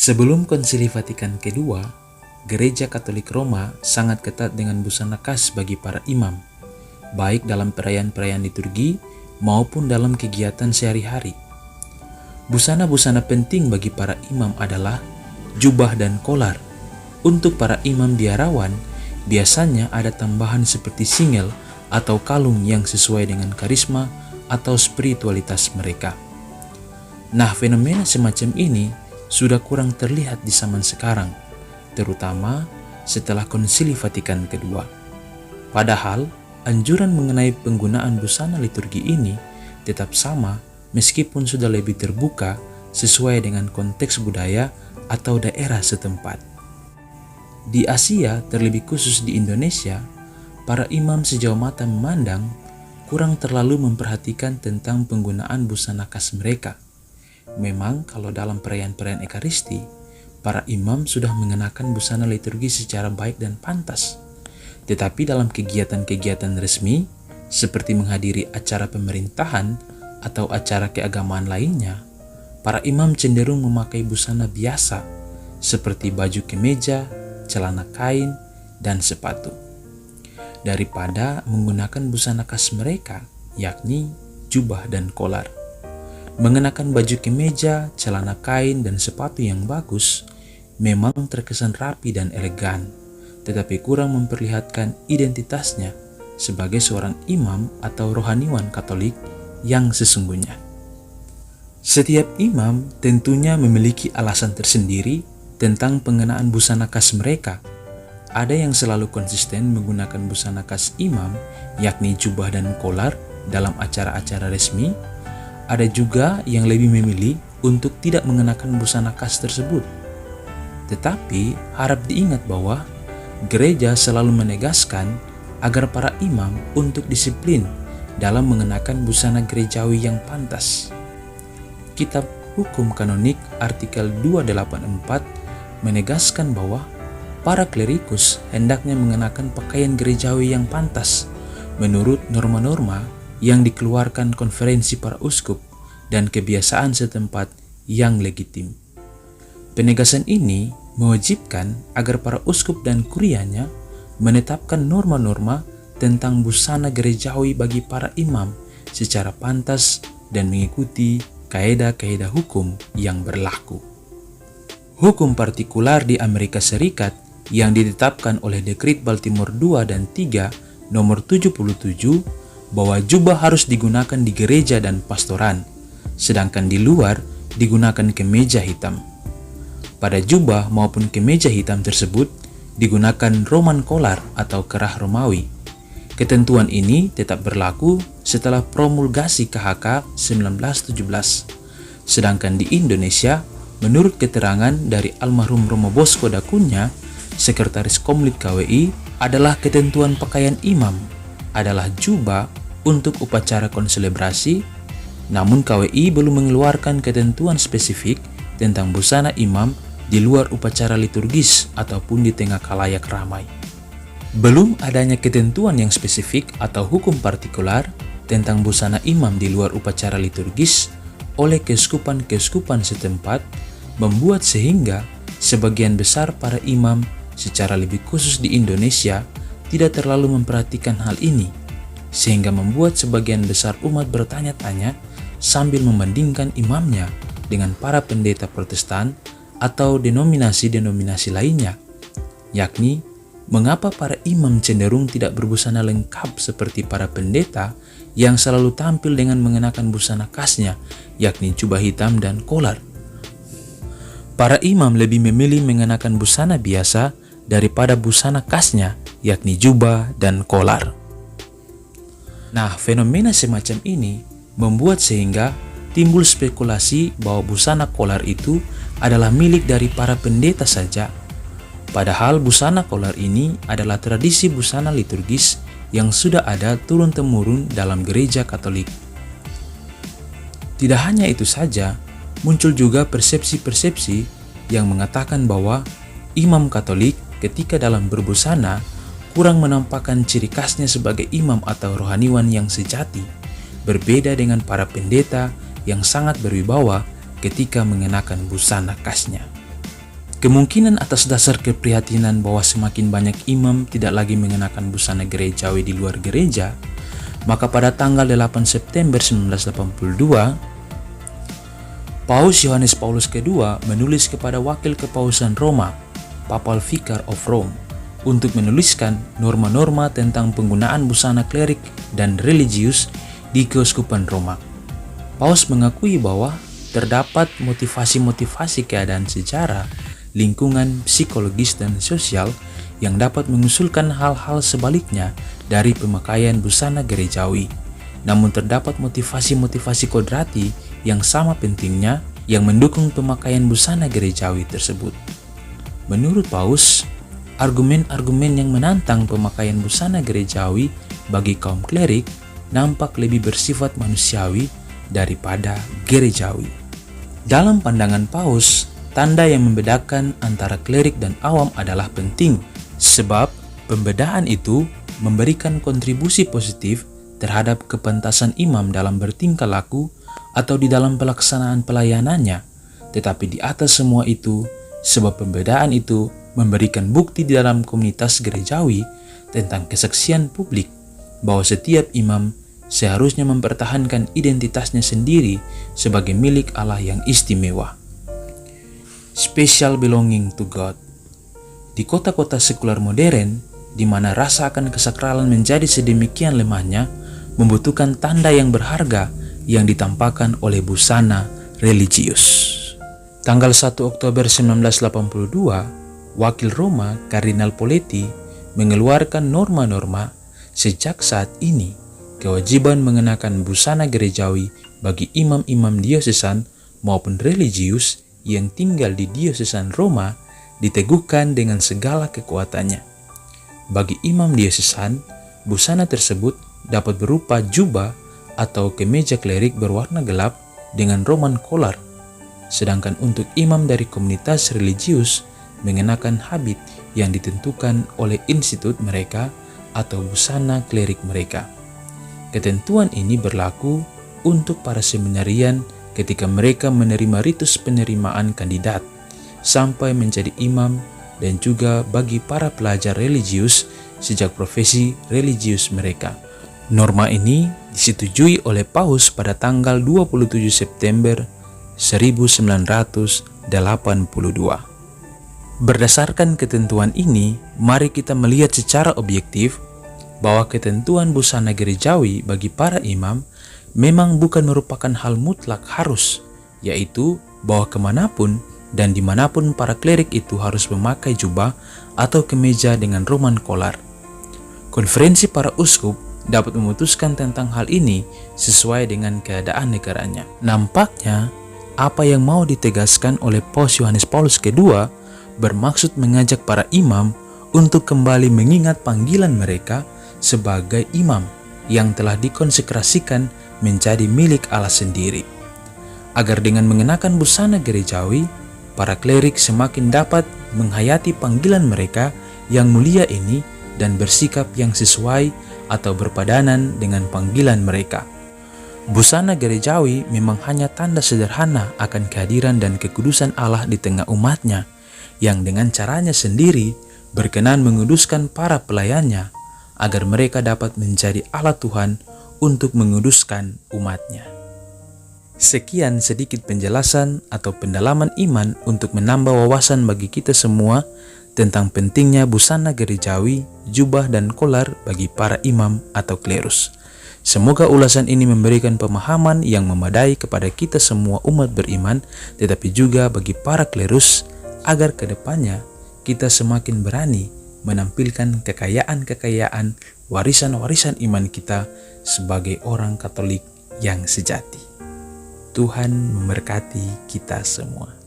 Sebelum Konsili Vatikan kedua, Gereja Katolik Roma sangat ketat dengan busana khas bagi para imam, baik dalam perayaan-perayaan liturgi maupun dalam kegiatan sehari-hari. Busana-busana penting bagi para imam adalah jubah dan kolar. Untuk para imam biarawan, biasanya ada tambahan seperti singel atau kalung yang sesuai dengan karisma atau spiritualitas mereka. Nah, fenomena semacam ini sudah kurang terlihat di zaman sekarang, terutama setelah Konsili Vatikan kedua. Padahal, anjuran mengenai penggunaan busana liturgi ini tetap sama meskipun sudah lebih terbuka sesuai dengan konteks budaya atau daerah setempat. Di Asia, terlebih khusus di Indonesia, para imam sejauh mata memandang kurang terlalu memperhatikan tentang penggunaan busana khas mereka. Memang kalau dalam perayaan-perayaan Ekaristi, para imam sudah mengenakan busana liturgi secara baik dan pantas. Tetapi dalam kegiatan-kegiatan resmi, seperti menghadiri acara pemerintahan atau acara keagamaan lainnya, para imam cenderung memakai busana biasa, seperti baju kemeja, celana kain, dan sepatu, daripada menggunakan busana khas mereka, yakni jubah dan kolar. Mengenakan baju kemeja, celana kain, dan sepatu yang bagus memang terkesan rapi dan elegan, tetapi kurang memperlihatkan identitasnya sebagai seorang imam atau rohaniwan Katolik yang sesungguhnya. Setiap imam tentunya memiliki alasan tersendiri tentang pengenaan busana khas mereka. Ada yang selalu konsisten menggunakan busana khas imam, yakni jubah dan kolar dalam acara-acara resmi. Ada juga yang lebih memilih untuk tidak mengenakan busana khas tersebut. Tetapi harap diingat bahwa gereja selalu menegaskan agar para imam untuk disiplin dalam mengenakan busana gerejawi yang pantas. Kitab Hukum Kanonik artikel 284 menegaskan bahwa para klerikus hendaknya mengenakan pakaian gerejawi yang pantas menurut norma-norma yang dikeluarkan konferensi para uskup dan kebiasaan setempat yang legitim. Penegasan ini mewajibkan agar para uskup dan kurianya menetapkan norma-norma tentang busana gerejawi bagi para imam secara pantas dan mengikuti kaedah-kaedah hukum yang berlaku. Hukum partikular di Amerika Serikat yang ditetapkan oleh Dekrit Baltimore 2 dan 3 nomor 77 bahwa jubah harus digunakan di gereja dan pastoran, sedangkan di luar digunakan kemeja hitam. Pada jubah maupun kemeja hitam tersebut digunakan Roman collar atau kerah Romawi. Ketentuan ini tetap berlaku setelah promulgasi KHK 1917. Sedangkan di Indonesia, menurut keterangan dari almarhum Romo Bosco Dakunya, Sekretaris Komlit KWI, adalah ketentuan pakaian imam adalah jubah untuk upacara konselebrasi, namun KWI belum mengeluarkan ketentuan spesifik tentang busana imam di luar upacara liturgis ataupun di tengah khalayak ramai. Belum adanya ketentuan yang spesifik atau hukum partikular tentang busana imam di luar upacara liturgis oleh keuskupan-keuskupan setempat membuat sehingga sebagian besar para imam secara lebih khusus di Indonesia tidak terlalu memperhatikan hal ini, sehingga membuat sebagian besar umat bertanya-tanya sambil membandingkan imamnya dengan para pendeta Protestan atau denominasi-denominasi lainnya, yakni mengapa para imam cenderung tidak berbusana lengkap seperti para pendeta yang selalu tampil dengan mengenakan busana khasnya, yakni jubah hitam dan kolar. Para imam lebih memilih mengenakan busana biasa daripada busana khasnya, yakni jubah dan kolar. Nah, fenomena semacam ini membuat sehingga timbul spekulasi bahwa busana kolar itu adalah milik dari para pendeta saja. Padahal busana kolar ini adalah tradisi busana liturgis yang sudah ada turun-temurun dalam gereja Katolik. Tidak hanya itu saja, muncul juga persepsi-persepsi yang mengatakan bahwa imam Katolik ketika dalam berbusana kurang menampakkan ciri khasnya sebagai imam atau rohaniwan yang sejati, berbeda dengan para pendeta yang sangat berwibawa ketika mengenakan busana khasnya. Kemungkinan atas dasar keprihatinan bahwa semakin banyak imam tidak lagi mengenakan busana gerejawi di luar gereja, maka pada tanggal 8 September 1982, Paus Yohanes Paulus II menulis kepada Wakil Kepausan Roma, Papal Vicar of Rome, untuk menuliskan norma-norma tentang penggunaan busana klerik dan religius di Keuskupan Roma. Paus mengakui bahwa terdapat motivasi-motivasi keadaan sejarah, lingkungan, psikologis, dan sosial yang dapat mengusulkan hal-hal sebaliknya dari pemakaian busana gerejawi. Namun terdapat motivasi-motivasi kodrati yang sama pentingnya yang mendukung pemakaian busana gerejawi tersebut. Menurut Paus, argumen-argumen yang menantang pemakaian busana gerejawi bagi kaum klerik nampak lebih bersifat manusiawi daripada gerejawi. Dalam pandangan Paus, tanda yang membedakan antara klerik dan awam adalah penting, sebab pembedaan itu memberikan kontribusi positif terhadap kepantasan imam dalam bertingkah laku atau di dalam pelaksanaan pelayanannya. Tetapi di atas semua itu, sebab pembedaan itu memberikan bukti di dalam komunitas gerejawi tentang kesaksian publik bahwa setiap imam seharusnya mempertahankan identitasnya sendiri sebagai milik Allah yang istimewa. Special belonging to God. Di kota-kota sekular modern, di mana rasa akan kesakralan menjadi sedemikian lemahnya, membutuhkan tanda yang berharga yang ditampakkan oleh busana religius. Tanggal 1 Oktober 1982, Wakil Roma Kardinal Poletti mengeluarkan norma-norma. Sejak saat ini, kewajiban mengenakan busana gerejawi bagi imam-imam diosesan maupun religius yang tinggal di diosesan Roma diteguhkan dengan segala kekuatannya. Bagi imam diosesan, busana tersebut dapat berupa jubah atau kemeja klerik berwarna gelap dengan Roman collar, sedangkan untuk imam dari komunitas religius mengenakan habit yang ditentukan oleh institut mereka atau busana klerik mereka. Ketentuan ini berlaku untuk para seminarian ketika mereka menerima ritus penerimaan kandidat sampai menjadi imam, dan juga bagi para pelajar religius sejak profesi religius mereka. Norma ini disetujui oleh Paus pada tanggal 27 September 1982. Berdasarkan ketentuan ini, mari kita melihat secara objektif bahwa ketentuan busana gerejawi bagi para imam memang bukan merupakan hal mutlak harus, yaitu bahwa kemanapun dan dimanapun para klerik itu harus memakai jubah atau kemeja dengan Roman collar. Konferensi para uskup dapat memutuskan tentang hal ini sesuai dengan keadaan negaranya. Nampaknya, apa yang mau ditegaskan oleh Paus Yohanes Paulus II bermaksud mengajak para imam untuk kembali mengingat panggilan mereka sebagai imam yang telah dikonsekrasikan menjadi milik Allah sendiri. Agar dengan mengenakan busana gerejawi, para klerik semakin dapat menghayati panggilan mereka yang mulia ini dan bersikap yang sesuai atau berpadanan dengan panggilan mereka. Busana gerejawi memang hanya tanda sederhana akan kehadiran dan kekudusan Allah di tengah umatnya, yang dengan caranya sendiri berkenan menguduskan para pelayannya, agar mereka dapat menjadi alat Tuhan untuk menguduskan umatnya. Sekian sedikit penjelasan atau pendalaman iman untuk menambah wawasan bagi kita semua tentang pentingnya busana gerejawi, jubah, dan kolar bagi para imam atau klerus. Semoga ulasan ini memberikan pemahaman yang memadai kepada kita semua umat beriman, tetapi juga bagi para klerus, agar kedepannya kita semakin berani menampilkan kekayaan-kekayaan warisan-warisan iman kita sebagai orang Katolik yang sejati. Tuhan memberkati kita semua.